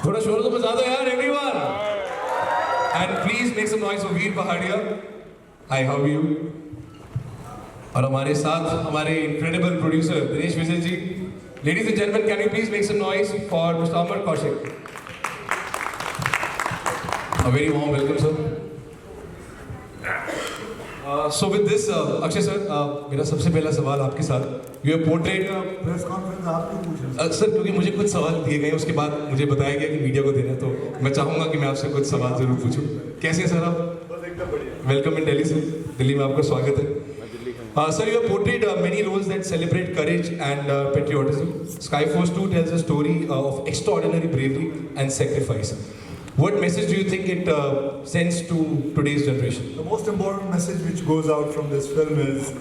थोड़ा शोर तो बजा दो यार everyone and please make some noise for Veer Pahariya hi how are you और हमारे साथ हमारे incredible producer Dinesh Vijay ji ladies and gentleman can you please make some noise for mister Amar Kaushik a very warm welcome sir So with this, Akshay sir, मेरा सबसे पहला सवाल आपके साथ यू पोर्ट्रेट प्रेस कॉन्फ्रेंस आप क्यों पूछ रहे हैं? सर क्योंकि मुझे कुछ सवाल दिए गए उसके बाद मुझे बताया गया कि मीडिया को देना है तो मैं चाहूँगा कि मैं आपसे कुछ सवाल जरूर पूछूं कैसे हैं सर आप बस एकदम बढ़िया। Welcome in Delhi sir Delhi में आपका स्वागत है sir you have portrait many roles that celebrate courage and patriotism. Skyforce 2 tells a story of extraordinary bravery and sacrifice. What message do you think it sends to today's generation? The most important message which goes out from this film is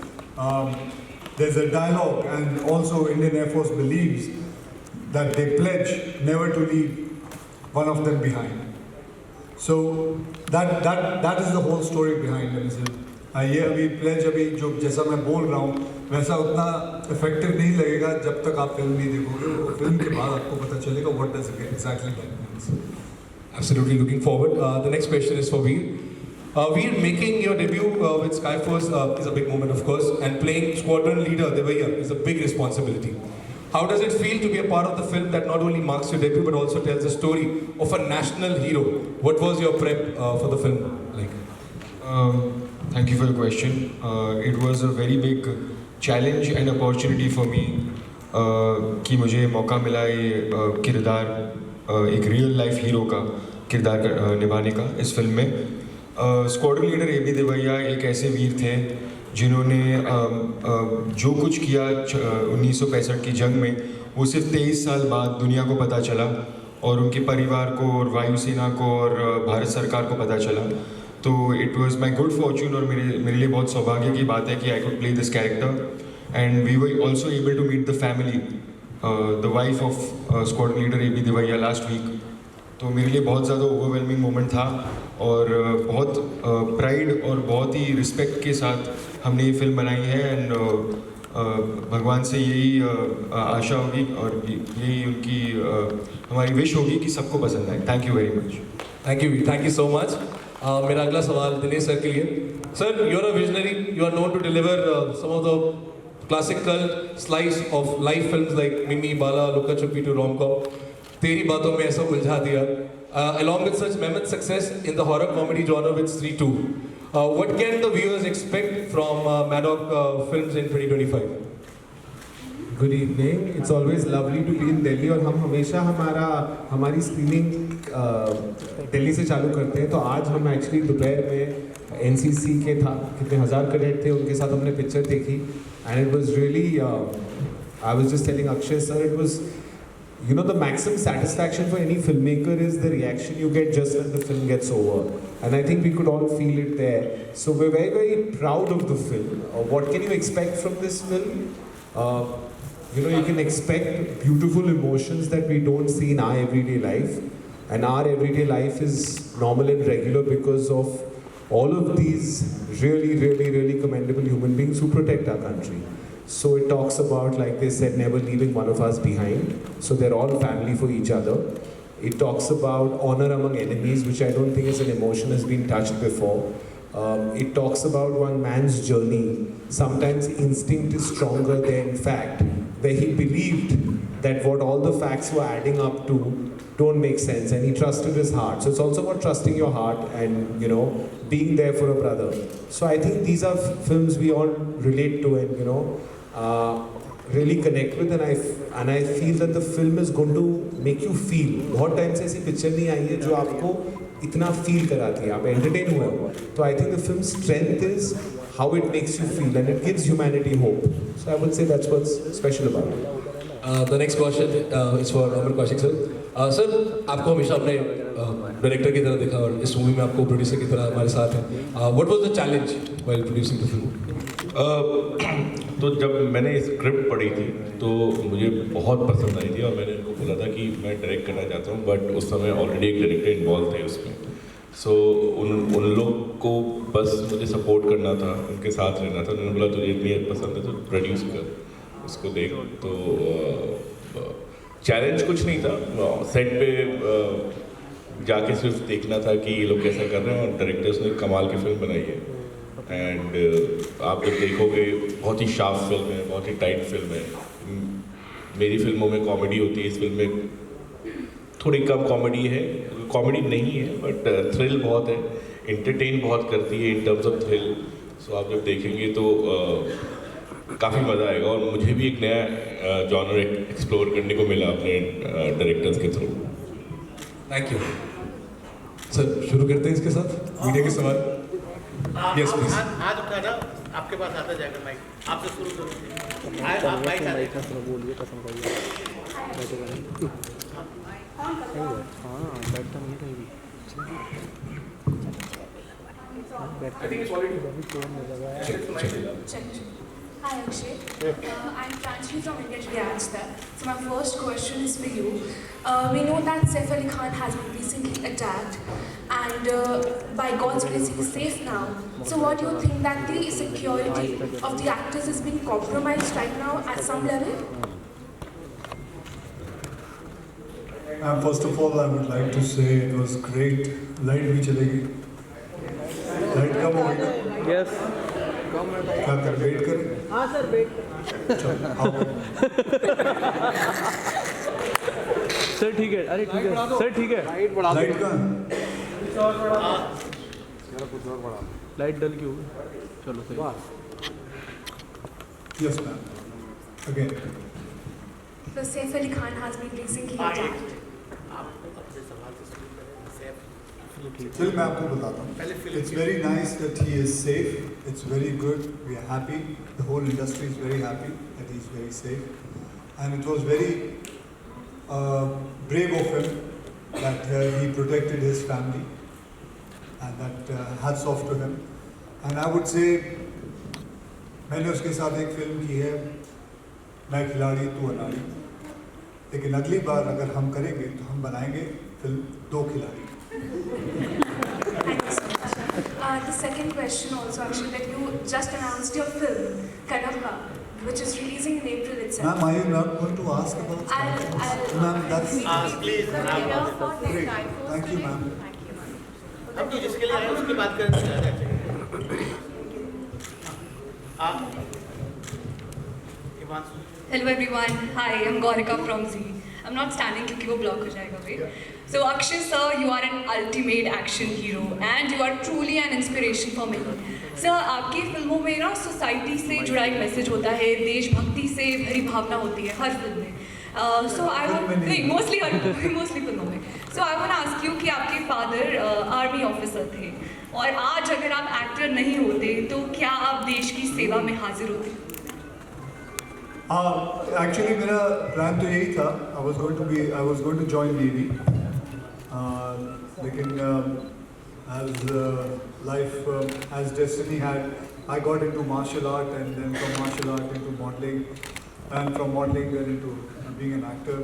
there's a dialogue, and also Indian Air Force believes that they pledge never to leave one of them behind. So that is the whole story behind it. ये अभी pledge अभी जो जैसा मैं बोल रहा हूँ वैसा उतना इफेक्टिव नहीं लगेगा जब तक आप फिल्म नहीं देखोगे और फिल्म के बाद आपको पता चलेगा what does it exactly means. Absolutely looking forward. The next question is for Veer. Veer, making your debut with Skyforce is a big moment, of course, and playing squadron leader Devaiya is a big responsibility. How does it feel to be a part of the film that not only marks your debut but also tells the story of a national hero? What was your prep for the film like? Thank you for the question. It was a very big challenge and opportunity for me कि मुझे मौका मिला ये किरदार एक real life hero का किरदार निभाने का इस फिल्म में. Squadron leader A B Devaiah एक ऐसे वीर थे जिन्होंने जो कुछ किया 1965 की जंग में वो सिर्फ 23 साल बाद दुनिया को पता चला और उनके परिवार को और वायुसेना को और भारत सरकार को पता चला. तो it was my good fortune और मेरे लिए बहुत सौभाग्य की बात है कि I could play this character and we were also able to meet the family the wife of squadron leader A B Devaiah last week. तो मेरे लिए बहुत ज़्यादा ओवरवेलमिंग मोमेंट था और बहुत प्राइड और बहुत ही रिस्पेक्ट के साथ हमने ये फिल्म बनाई है एंड भगवान से यही आशा होगी और यही उनकी हमारी विश होगी कि सबको पसंद आए. Thank you very much. Thank you so much. मेरा अगला सवाल दिनेश सर के लिए. Sir you are a visionary you are known to deliver some of the classical slice of life films like Mimi, Bala, Luka Chupi to rom-com. तेरी बातों में ऐसा उलझा दिया. Along with such mammoth success in the horror comedy genre with Stree 2, what can the viewers expect from Maddock Films in 2025? Good evening. It's always lovely to be in Delhi और हम हमेशा हमारी स्क्रीनिंग दिल्ली से चालू करते हैं. तो आज हम एक्चुअली दोपहर में एनसीसी के कितने हज़ार कैडेट थे उनके साथ हमने पिक्चर देखी and it was really I was just telling Akshay sir it was you know the maximum satisfaction for any filmmaker is the reaction you get just when the film gets over, and I think we could all feel it there. So we're very very proud of the film. What can you expect from this film? You know, you can expect beautiful emotions that we don't see in our everyday life, and our everyday life is normal and regular because of all of these really commendable human beings who protect our country. So it talks about, like they said, never leaving one of us behind. So they're all family for each other. It talks about honor among enemies, which I don't think is an emotion has been touched before. It talks about one man's journey. Sometimes instinct is stronger than fact, where he believed that what all the facts were adding up to don't make sense, and he trusted his heart. So it's also about trusting your heart and, you know, being there for a brother. So I think these are films we all relate to and, you know, really connect with, and I feel that the film is going to make you feel. बहुत time से ऐसी picture नहीं आई है जो आपको इतना feel कराती है, आप एंटरटेन हुए हो. तो I think the film strength is how it makes you feel and it gives humanity hope. So I would say that's what's special about it. The next question is for Amar Kaushik sir. Sir, आपको हमेशा अपने director की तरह देखा और इस movie में आपको प्रोड्यूसर की तरह हमारे साथ हैं. What was the challenge while producing the film? तो जब मैंने स्क्रिप्ट पढ़ी थी तो मुझे बहुत पसंद आई थी और मैंने उनको बोला था कि मैं डायरेक्ट करना चाहता हूँ, बट उस समय ऑलरेडी एक डायरेक्टर इन्वॉल्व थे उसमें. सो उन लोग को बस मुझे सपोर्ट करना था, उनके साथ रहना था. उन्होंने बोला तुझे इतनी पसंद है तो प्रोड्यूस कर, उसको देख. तो चैलेंज कुछ नहीं था, सेट पे जाके सिर्फ देखना था कि ये लोग कैसा कर रहे हैं, और डायरेक्टर्स ने कमाल की फिल्म बनाई है। एंड आप जब देखोगे बहुत ही शार्प फिल्म है, बहुत ही टाइट फिल्म है। मेरी फिल्मों में कॉमेडी होती है, इस फिल्म में थोड़ी कम कॉमेडी है, कॉमेडी नहीं है बट थ्रिल बहुत है, इंटरटेन बहुत करती है इन टर्म्स ऑफ थ्रिल। सो आप जब देखेंगे तो काफ़ी मज़ा आएगा, और मुझे भी एक नया जॉनर एक्सप्लोर करने को मिला अपने डायरेक्टर्स के थ्रू। Thank you sir. शुरू करते हैं इसके साथ मीडिया के सवाल। Yes please. आज उठाना आपके पास आता जाएगा माइक, आपसे शुरू करो। आप माइक आ रहे हैं। बोलिए कसम खाइए बैठता नहीं कहीं भी Hi Akshay, I'm Pranjali from India Today Aajtak. So my first question is for you. We know that Saif Ali Khan has been recently attacked, and by God's grace he is safe now. So what do you think that the security of the actors is being compromised right now at some level? First of all, I would like to say it was great. Light भी चलेगी, light कम हो गई। Yes क्या कर wait करें? हाँ sir wait. Sir ठीक है, अरे ठीक है सर, ठीक है लाइट कहाँ? लाइट डल क्यों? चलो सही। Yes, ma'am. Again. So Saif Ali Khan has been recently attacked. चल मैं आपको बताता हूँ। It's very nice that he is safe. It's very good. We are happy. The whole industry is very happy that he is very safe. And it was very brave of him that he protected his family, and that hats off to him. And I would say मैंने उसके साथ एक film की है, मैं खिलाड़ी तू अनाड़ी, लेकिन अगली बार अगर हम करेंगे तो हम बनाएंगे फिल्म दो खिलाड़ी। Thank you so much. The second question also, actually, that you just announced your film, Kadamba, which is releasing in April itself. Ma'am, are you not going to ask about Skyforce? Ma'am, that's please great. Thank you, ma'am. हम तो जिसके लिए आए उसकी बात करें तो ज़्यादा अच्छा है। आप Himanshu. Hello everyone. Hi, I'm Gaurika from Z. I'm not standing क्योंकि वो ब्लॉक हो जाएगा भाई. So Akshay sir, you are an ultimate action hero and you are truly an inspiration for me. Sir, आपकी फिल्मों में ना सोसाइटी से जुड़ा एक मैसेज होता है, देशभक्ति से भरी भावना होती है हर फिल्म में. So I want नहीं mostly फिल्मों में. So I want to ask you कि आपके फादर आर्मी ऑफिसर थे और आज अगर आप एक्टर नहीं होते तो क्या आप देश की सेवा में हाजिर होते? Actually मेरा प्लान तो यही था. I was going to join Navy. लेकिन as destiny had, I got into martial art, and then from martial art into modeling, and from modeling then into being an actor.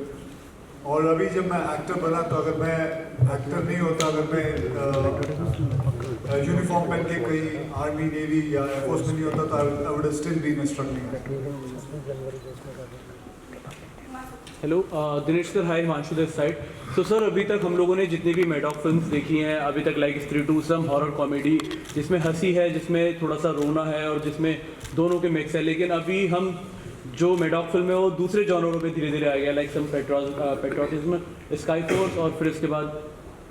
और अभी जब मैं actor बना तो अगर मैं एक्टर नहीं होता, अगर मैं यूनिफॉर्म पहन के कहीं आर्मी नेवी या एयरफोर्स में नहीं होता तो I would still been a struggling actor. Hello Dinesh sir, hi Himanshu this side. So sir, अभी तक हम लोगों ने जितनी भी मेडॉक फिल्म्स देखी हैं अभी तक, लाइक स्त्री टू, सम हॉरर कॉमेडी जिसमें हंसी है, जिसमें थोड़ा सा रोना है और जिसमें दोनों के मिक्स है, लेकिन अभी हम जो मेडॉक फिल्म है वो दूसरे जॉनरों पे धीरे धीरे आ गया, like some patriotism, Sky Force, और फिर इसके बाद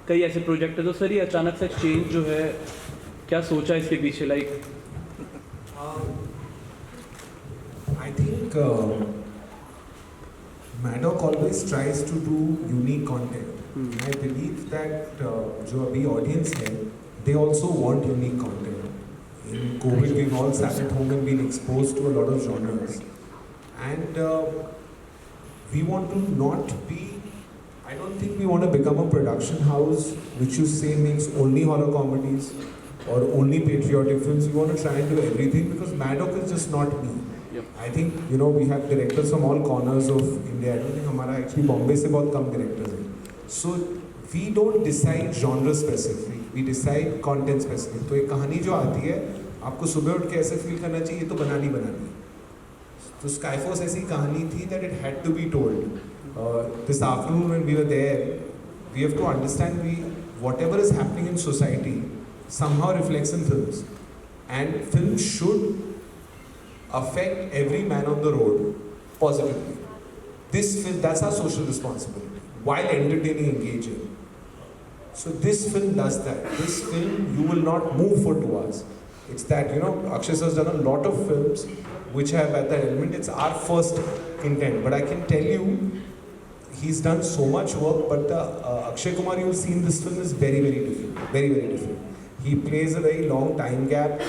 कई ऐसे प्रोजेक्ट है. तो सर ये अचानक से चेंज जो है, क्या सोचा इसके पीछे? Like I think Maddock always tries to do unique content. I believe that जो अभी audience है, they also want unique content. In COVID, we've all sat at home and been exposed to a lot of genres, and we want to not be. I don't think we want to become a production house which you say makes only horror comedies or only patriotic films. We want to try and do everything because Maddock is just not me. I think we have directors from all corners of India. I don't think हमारा actually Bombay से बहुत कम directors हैं. So we don't decide genre specific. We decide content specific. तो एक कहानी जो आती है, आपको सुबह उठ के ऐसे फील करना चाहिए तो बनानी है. तो Skyforce ऐसी कहानी थी that it had to be told. this afternoon when we were there, we have to understand whatever is happening in society somehow reflects in films. And films should affect every man on the road positively. This film, that's our social responsibility, while entertaining, engaging. So this film does that. This film, you will not move for 2 hours. It's that, you know, Akshay has done a lot of films which have at that element. It's our first intent. But I can tell you, he's done so much work, but the Akshay Kumar you've seen in this film is very, very different. Very, very different. He plays a very long time gap.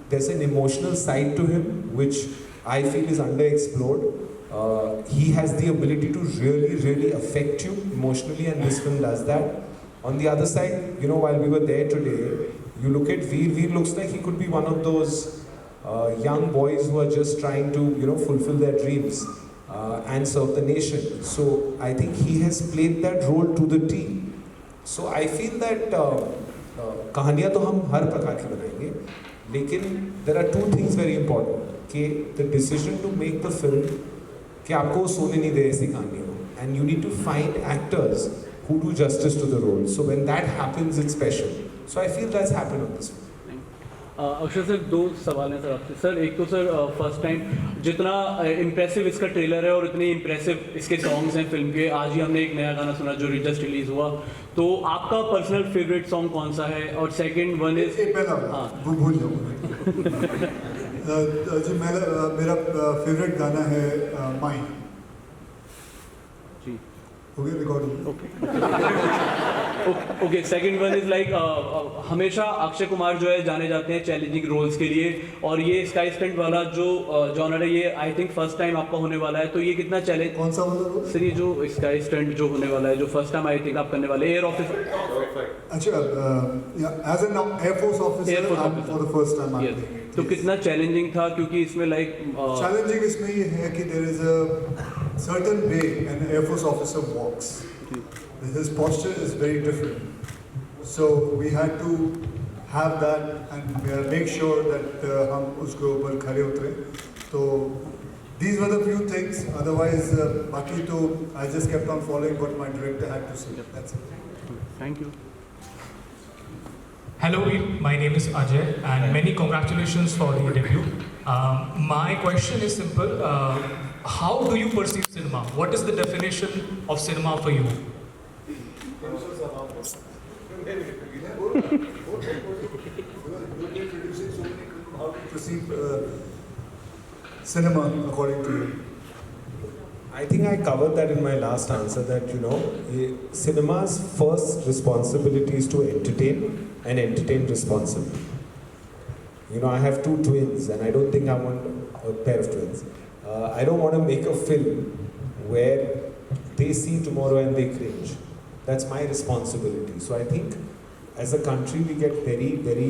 There's an emotional side to him, which I feel is underexplored. He has the ability to really, really affect you emotionally, and this film does that. On the other side, you know, while we were there today, you look at Veer. Veer looks like he could be one of those young boys who are just trying to, you know, fulfill their dreams and serve the nation. So I think he has played that role to the T. So I feel that कहानियाँ तो हम हर प्रकार की बनाएंगे, लेकिन there are 2 things very important. कि the decision to make the film कि आपको सोने नहीं दे ऐसी कहानियों, and you need to find actors who do justice to the role. So when that happens, it's special. So I feel that's happened on this film. अक्षर sir 2 सवाल हैं sir आपसे। सर एक तो सर फर्स्ट टाइम जितना impressive इसका trailer है और इतने इम्प्रेसिव इसके सॉन्ग्स हैं फिल्म के, आज ही हमने एक नया गाना सुना जो जस्ट रिलीज हुआ, तो आपका पर्सनल फेवरेट सॉन्ग कौन सा है? और सेकंड वन इज भूल जाऊँ जी, मेरा फेवरेट गाना है माई। जी हो गया record. Okay, second one is like हमेशा अक्षय कुमार जो है जाने जाते हैं चैलेंजिंग रोल्स के लिए, और ये स्काई स्टंट वाला जो जॉनर है ये आई थिंक फर्स्ट टाइम आपका होने वाला है, तो ये कितना चैलेंज? कौन सा वाला सर ये जो स्काई स्टंट जो होने वाला है, जो फर्स्ट टाइम आई थिंक आप करने वाले एयर ऑफिसर। अच्छा, as an air force officer for the first time. तो कितना चैलेंजिंग था? क्योंकि इसमें लाइक चैलेंजिंग इसमें ये है कि there is a certain way an air force officer walks, his posture is very different, so we had to have that and make sure that हम उसके ऊपर खड़े उतरे. So these were the few things, otherwise बाकी तो I just kept on following what my director had to say. That's it. Thank you. Hello, my name is Ajay and many congratulations for the debut. My question is simple. How do you perceive cinema? What is the definition of cinema for you? Perceive cinema according to you. I think I covered that in my last answer, that you know, cinema's first responsibility is to entertain and entertain responsibly. You know, I have 2 twins and I don't think I want a pair of twins. I don't want to make a film where they see tomorrow and they cringe. That's my responsibility. So I think as a country we get very, very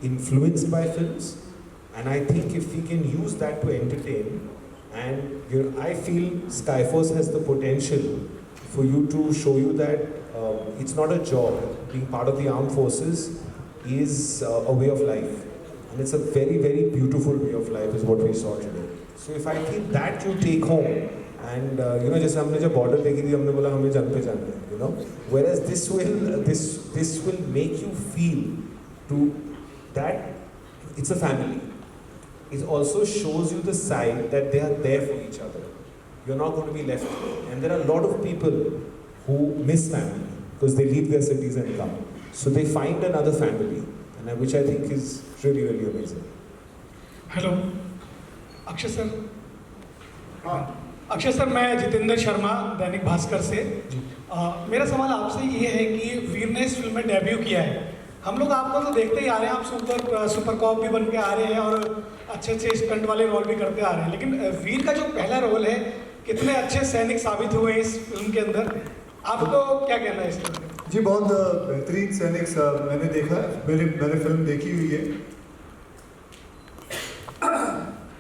influenced by films, and I think if we can use that to entertain, and you know, I feel Skyforce has the potential for you to show you that it's not a job. Being part of the armed forces is a way of life, and it's a very, very beautiful way of life is what we saw today. So if I feel that you take home, and you know, जैसे हमने जब border देखी थी, हमने बोला हमें जंग पे जाना है, you know, whereas this will make you feel to that it's a family. It also shows you the side that they are there for each other. You're not going to be left alone. And there are a lot of people who miss family because they leave their cities and come. So they find another family, and which I think is really, really amazing. Hello Akshay sir. Akshay sir, मैं जितेंद्र शर्मा, दैनिक भास्कर से। मेरा सवाल आपसे ये है कि वीर ने इस फिल्म में डेब्यू किया है। हम लोग आपको तो देखते ही आ रहे हैं, आप सुपर कॉप भी बन के आ रहे हैं और अच्छे अच्छे स्टंट वाले रोल भी करते आ रहे हैं, लेकिन वीर का जो पहला रोल है, कितने अच्छे सैनिक साबित हुए हैं इस फिल्म के अंदर, आपको क्या कहना है इस फिल्म में? जी, बहुत बेहतरीन सैनिक मैंने देखा, मैंने फिल्म देखी हुई है।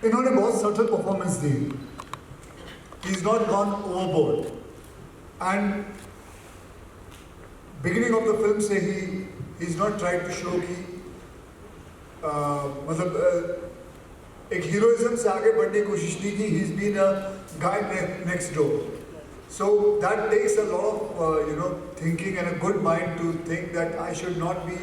इन्होंने बहुत subtle performance the. He's not gone overboard, and beginning of the film से he's not tried to show कि मतलब एक हीरोइज्म से आगे बढ़ने की कोशिश नहीं की. He's been a guy next door. So that takes a lot of thinking and a good mind to think that I should not be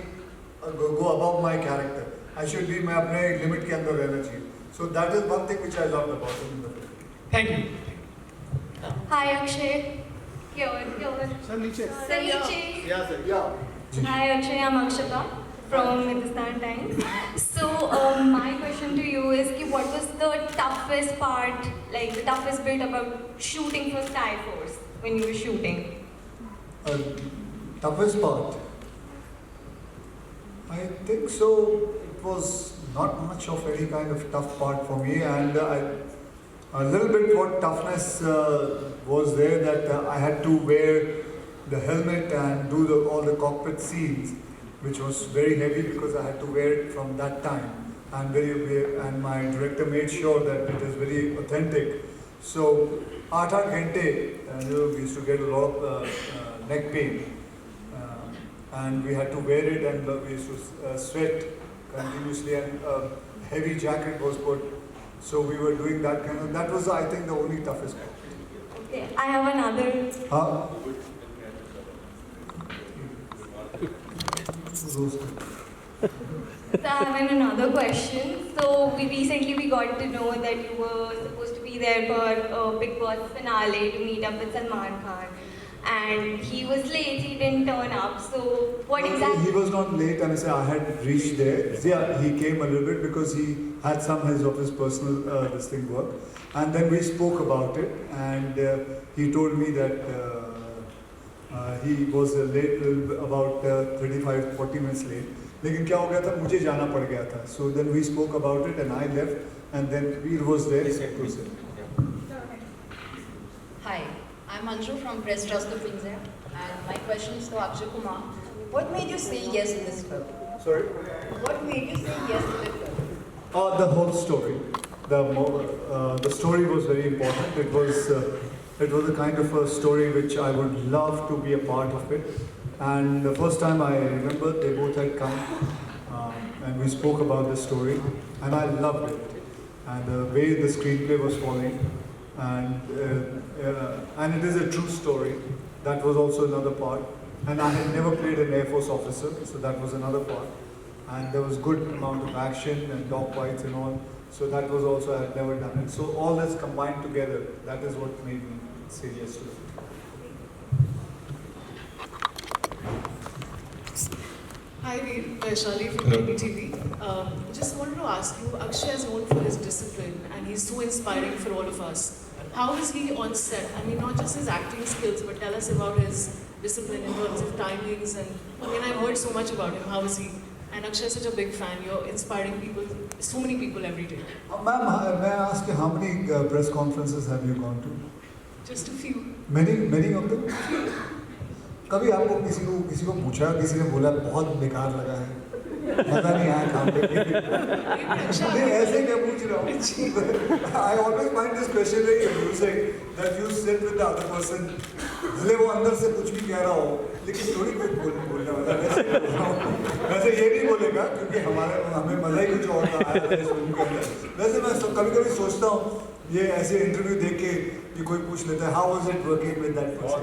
go above my character. I should be मैं अपने limit के अंदर रहना चाहिए. So that is one thing which I loved about him in the film. Thank you. Hi Akshay. Here. Sir नीचे Sir, Niche. या sir Yeah. Hi Akshay, I'm Akshata from Hindustan Times. So my question to you is कि what was the toughest part, like the toughest bit about shooting for Sky Force when you were shooting? Toughest part. I think so. It was not much of any kind of tough part for me, and a little bit what toughness was there that I had to wear the helmet and do all the cockpit scenes, which was very heavy because I had to wear it from that time, and and my director made sure that it is very authentic. So 8 घंटे, we used to get a lot of neck pain, and we had to wear it, and we used to sweat continuously, and heavy jacket was put. So we were doing that kind of. That was, I think, the only toughest part. Okay, I have another. So I have another question. So we got to know that you were supposed to be there for Big Boss finale to meet up with Salman Khan, and he was late. He didn't turn up. So what exactly? He was not late. I had reached there. Yeah, he came a little bit because he had some of his personal this thing work, and then we spoke about it, and he told me that he was late about 35-40 minutes late. लेकिन क्या हो गया था, मुझे जाना पड़ गया था. So then we spoke about it, and I left, and then Veer was there. Hi, I'm Anju from Press Trust of India, and my question is to Akshay Kumar. What made you say yes in this film? Sorry? What made you say yes to this film? The whole story. The story was very important. It was a kind of a story which I would love to be a part of it. And the first time I remember, they both had come and we spoke about the story, and I loved it. And the way the screenplay was falling, and it is a true story. That was also another part. And I had never played an Air Force officer, so that was another part. And there was good amount of action and dog fights and all. So that was also, I had never done it. So all this combined together, that is what made me say yes to it. Hi, Veer. Vaishali from KBTV. Just wanted to ask you, Akshay is known for his discipline, and he's so inspiring for all of us. How is he on set? I mean, not just his acting skills, but tell us about his discipline in terms of timings. And I mean, I've heard so much about him. How is he? And Akshay is such a big fan. You're inspiring people, so many people every day. Ma'am, may I ask you, how many press conferences have you gone to? Just a few. Many of them? कभी आपको किसी को पूछा, किसी ने बोला बहुत बेकार लगा है, मजा नहीं आया काम करने में? ऐसे क्या पूछ रहा हूँ? I always find this question very amusing that you sit with the other person, भले वो अंदर से कुछ भी कह रहा हो, लेकिन थोड़ी कुछ बोलने वाला वैसे ये नहीं बोलेगा, क्योंकि हमें मजा ही कुछ और आया था इस फिल्म के अंदर. वैसे मैं कभी सोचता हूँ ये ऐसे इंटरव्यू देख के ये कोई पूछ लेता है, how was it working with that person?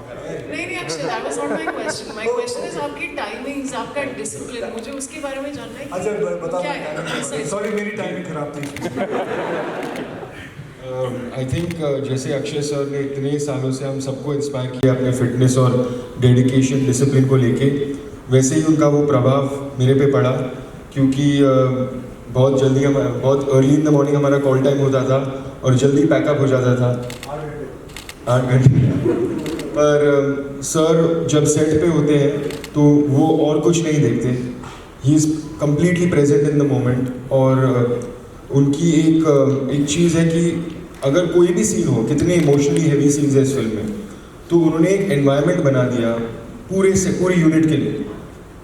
नहीं Akshay, that was not my question. My question is आपकी टाइमिंग्स, आपका डिसिप्लिन, मुझे उसके बारे में जानना है. अच्छा बताओ. सॉरी मेरी टाइमिंग खराब थी. आई थिंक जैसे अक्षय सर ने इतने सालों से हम सबको इंस्पायर किया अपने फिटनेस और डेडिकेशन डिसिप्लिन को लेके, वैसे ही उनका वो प्रभाव मेरे पे पड़ा, क्योंकि बहुत जल्दी बहुत अर्ली इन द मॉर्निंग हमारा कॉल टाइम होता था और जल्दी पैकअप हो जाता था 8 घंटे. पर सर जब सेट पे होते हैं तो वो और कुछ नहीं देखते, he is completely present in the moment. और उनकी एक चीज़ है कि अगर कोई भी सीन हो, कितने इमोशनली हैवी सीन्स है इस फिल्म में, तो उन्होंने एक एनवायरनमेंट बना दिया पूरे यूनिट के लिए.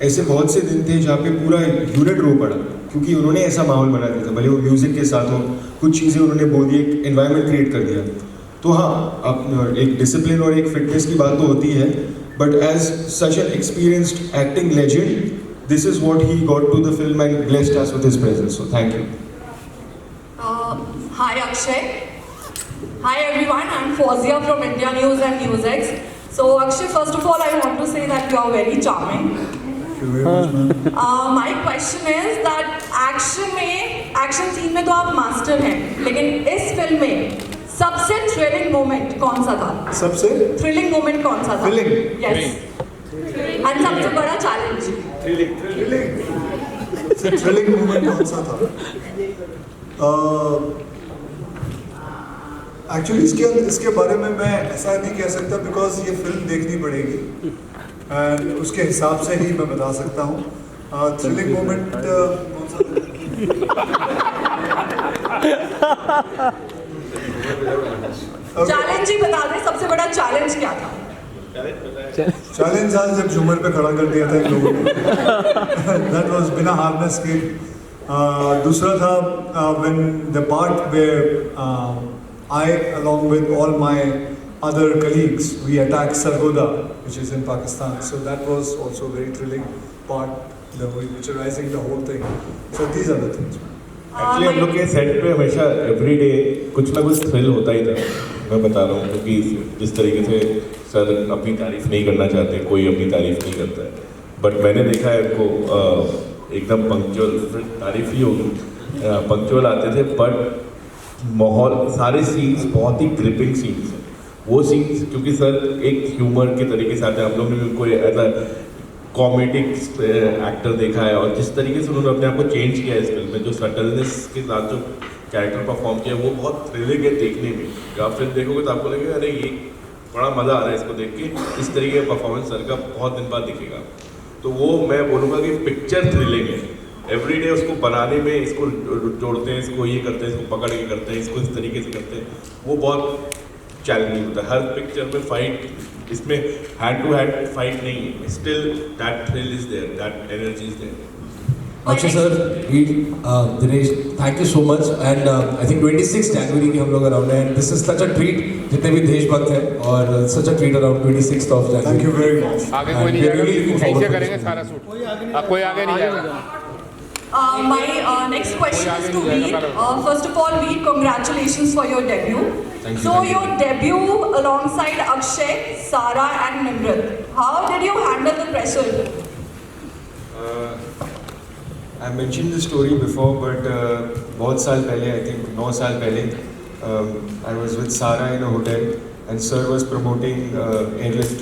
ऐसे बहुत से दिन थे जहाँ पे पूरा यूनिट रो पड़ा, क्योंकि उन्होंने ऐसा माहौल बना दिया था. भले वो म्यूज़िक के साथ हो, कुछ चीज़ें उन्होंने बोल दी, एक एनवायरनमेंट क्रिएट कर दिया. तो हाँ, अब एक डिसिप्लिन और एक फिटनेस की बात तो होती है, but as such an experienced acting legend, this is what he got to the film and blessed us with his presence. So thank you. Hi Akshay. Hi everyone, I'm Fawzia from India News and NewsX. So Akshay, first of all I want to say that you are very charming. Thank you very much, ma'am. My question is that action scene में तो आप master हैं, लेकिन इस फिल्म में सबसे thrilling moment कौन सा था? सबसे थ्रिलिंग मोमेंट कौन सा था? Thrilling? Yes. और सबसे बड़ा चैलेंज? थ्रिलिंग मोमेंट कौन सा था? एक्चुअली इसके बारे में मैं ऐसा नहीं कह सकता बिकॉज ये फिल्म देखनी पड़ेगी एंड उसके हिसाब से ही मैं बता सकता हूँ. थ्रिलिंग मोमेंट कौन सा? चैलेंज ही बता दे, सबसे बड़ा चैलेंज क्या था? चैलेंज आज जब झूमर पे खड़ा कर दिया था इन लोगों ने. दैट वाज बिना हार्नेस के. दूसरा था when the part where I along with all my other colleagues we attacked Sargodha which is in Pakistan, so that was also a very thrilling part, the visualizing the whole thing. So these are the things. Actually हम लोग के set पे हमेशा everyday कुछ ना कुछ thrill होता ही था. मैं बता रहा हूँ क्योंकि जिस तरीके से सर अपनी तारीफ नहीं करना चाहते, कोई अपनी तारीफ नहीं करता है, बट मैंने देखा है इनको एकदम पंक्चुअल, तारीफ ही होगी, पंक्चुअल आते थे, बट माहौल सारे सीन्स बहुत ही ग्रिपिंग सीन्स हैं. वो सीन्स क्योंकि सर एक ह्यूमर के तरीके से आते हैं, हम लोग ने भी उनको एज अ कॉमेडिक एक्टर देखा है, और जिस तरीके से उन्होंने अपने आप को चेंज किया है इस फिल्म में, जो सटलनेस के साथ जो कैरेक्टर परफॉर्म किया वो बहुत थ्रिलिंग है देखने में. जब आप फिल्म देखोगे तो आपको लगेगा अरे ये बड़ा मज़ा आ रहा है इसको देख के. इस तरीके का परफॉर्मेंस सर का बहुत दिन बाद दिखेगा, तो वो मैं बोलूँगा कि पिक्चर थ्रिलिंग है. एवरीडे उसको बनाने में इसको जोड़ते हैं, इसको ये करते हैं, इसको पकड़ के करते हैं, इसको इस तरीके से करते हैं, वो बहुत चैलेंजिंग होता है. हर पिक्चर में फाइट, इसमें हैंड टू हैंड फाइट नहीं है, still that thrill is there, that energy is there. Akshay sir, Dinesh, thank you so much, and I think 26 January की हम लोग अराउंड हैं, and this is such a treat, जितने भी देशभक्त हैं, और such a treat around 26th of January. Thank you very much. आगे कोई नहीं जाएगा, ऐसे करेंगे सारा शूट, कोई आगे नहीं जाएगा. My next question is to Veer. First of all, Veer, congratulations for your debut. Thank you. So your debut alongside Akshay, Sara and Nimrat. How did you handle the pressure? I mentioned this story before, but बहुत साल पहले, I think 9 साल पहले, I was with Sara in a hotel, and Sir was promoting Airlift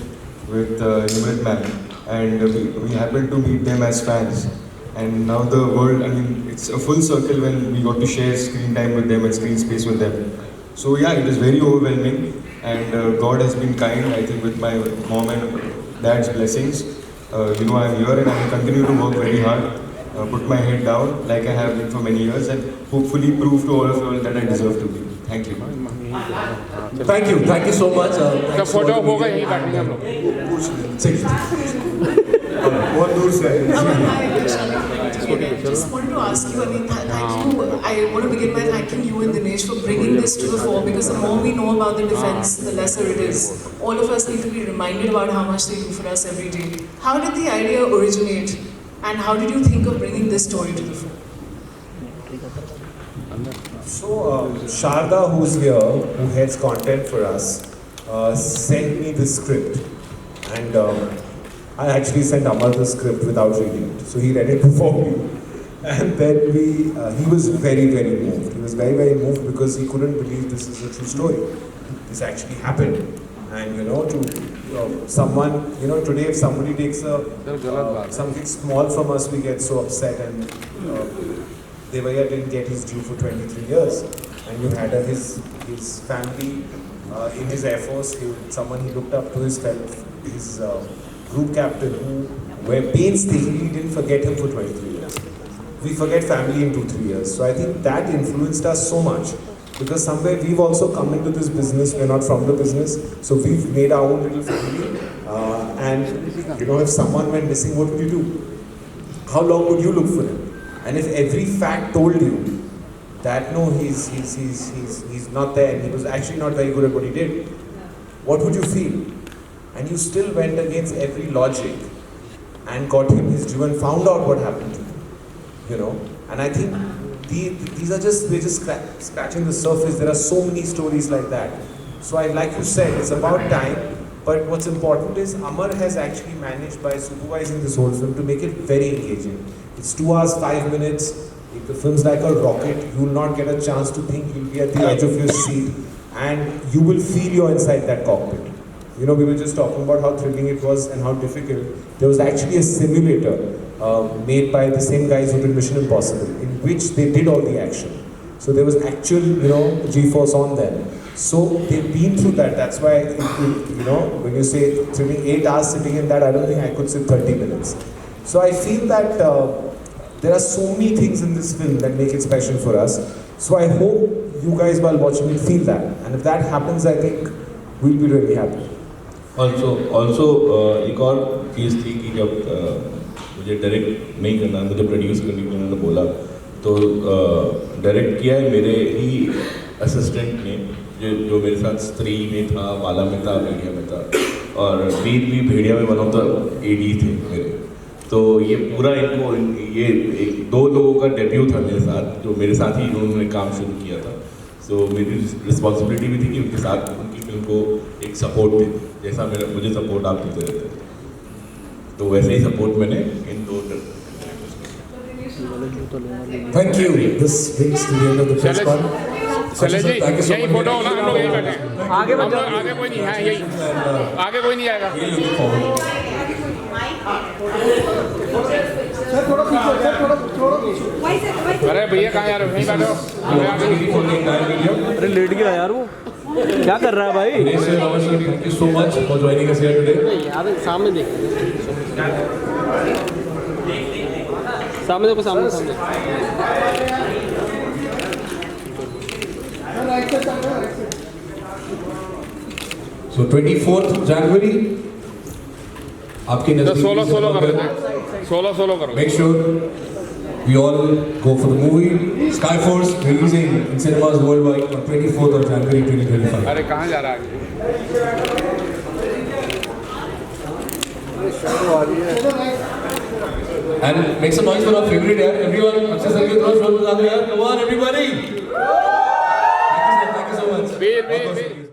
with Nimrat ma'am, and we happened to meet them as fans. And now the world, I mean, it's a full circle when we got to share screen time with them and screen space with them. So yeah, it is very overwhelming, and God has been kind, I think, with my mom and dad's blessings. You know, I'm here and I will continue to work very hard, put my head down like I have been for many years, and hopefully prove to all of you all that I deserve to be. Thank you. Thank you so much. तो photo होगा यहीं बैठेंगे हम लोग. बहुत दूर से Just wanted to ask you, I mean, thank you. I want to begin by thanking you and Dinesh for bringing this to the fore, because the more we know about the defense, the lesser it is. All of us need to be reminded about how much they do for us every day. How did the idea originate, and how did you think of bringing this story to the fore? So, Sharda, who's here, who heads content for us, sent me the script, and I actually sent Amar the script without reading it. So he read it before me, and then he was very, very moved. He was very, very moved because he couldn't believe this is a true story. This actually happened, and to someone, today if somebody takes something small from us, we get so upset, and Devaya didn't get his due for 23 years, and you had his family in his Air Force, someone he looked up to, his group captain, who were painstakingly didn't forget him for 23 years. We forget family in 2-3 years. So I think that influenced us so much, because somewhere we've also come into this business, we're not from the business, so we've made our own little family. And if someone went missing, what would you do? How long would you look for him? And if every fact told you that no, he's not there, and he was actually not very good at what he did, what would you feel? And you still went against every logic and got him his due and found out what happened to him, And I think these are just, we're just scratching the surface. There are so many stories like that. So like you said, it's about time. But what's important is Amar has actually managed by supervising this whole film to make it very engaging. It's 2 hours, 5 minutes. If the film's like a rocket, you will not get a chance to think. You'll be at the edge of your seat and you will feel you're inside that cockpit. You know, we were just talking about how thrilling it was and how difficult. There was actually a simulator made by the same guys who did Mission Impossible, in which they did all the action. So there was actual, you know, G-force on them. So they've been through that. That's why, you know, when you say thrilling 8 hours sitting in that, I don't think I could sit 30 minutes. So I feel that there are so many things in this film that make it special for us. So I hope you guys while watching it feel that. And if that happens, I think we'll be really happy. Also एक और चीज़ थी कि जब मुझे direct नहीं करना, मुझे produce करने के लिए उन्होंने बोला, तो डायरेक्ट किया है मेरे ही असिस्टेंट ने, जो मेरे साथ स्त्री में था, वाला में था, भेड़िया में था, और वीर भी भेड़िया में वन ऑफ द एडी थे मेरे। तो ये पूरा इनको ये 2 लोगों का डेब्यू था मेरे साथ, जो मेरे साथ ही उन्होंने काम शुरू किया था। सो मेरी रिस्पॉन्सिबिलिटी भी थी कि उनके साथ उनकी फिल्म को एक सपोर्ट दे, जैसा मुझे सपोर्ट आप देते रहते थे, तो वैसे ही सपोर्ट मैंने इन 2 Thank you. This brings to the end of the press conference. चले जी, यही फोटो होना, हम लोग यही बैठे हैं। आगे कोई नहीं है, यही आगे कोई नहीं आएगा। अरे भैया कहाँ जा रहे हो? यहीं बैठो। अरे लेट गया यार वो, क्या कर रहा है भाई? Thank you so much for joining us here today. यार सामने देख, सामने देखो, सामने। So 24th January, आपके नज़दीक 16 कर रहे थे, 16 करो। Make sure we all go for the movie. Skyforce releasing in cinemas worldwide on 24th of January 2025. अरे कहाँ जा रहा है? And make some noise for our favorite yaar. Everyone, अच्छे से लगे थोड़ा शोर बजा दो यार. Come on everybody. Thank you so much. Wait.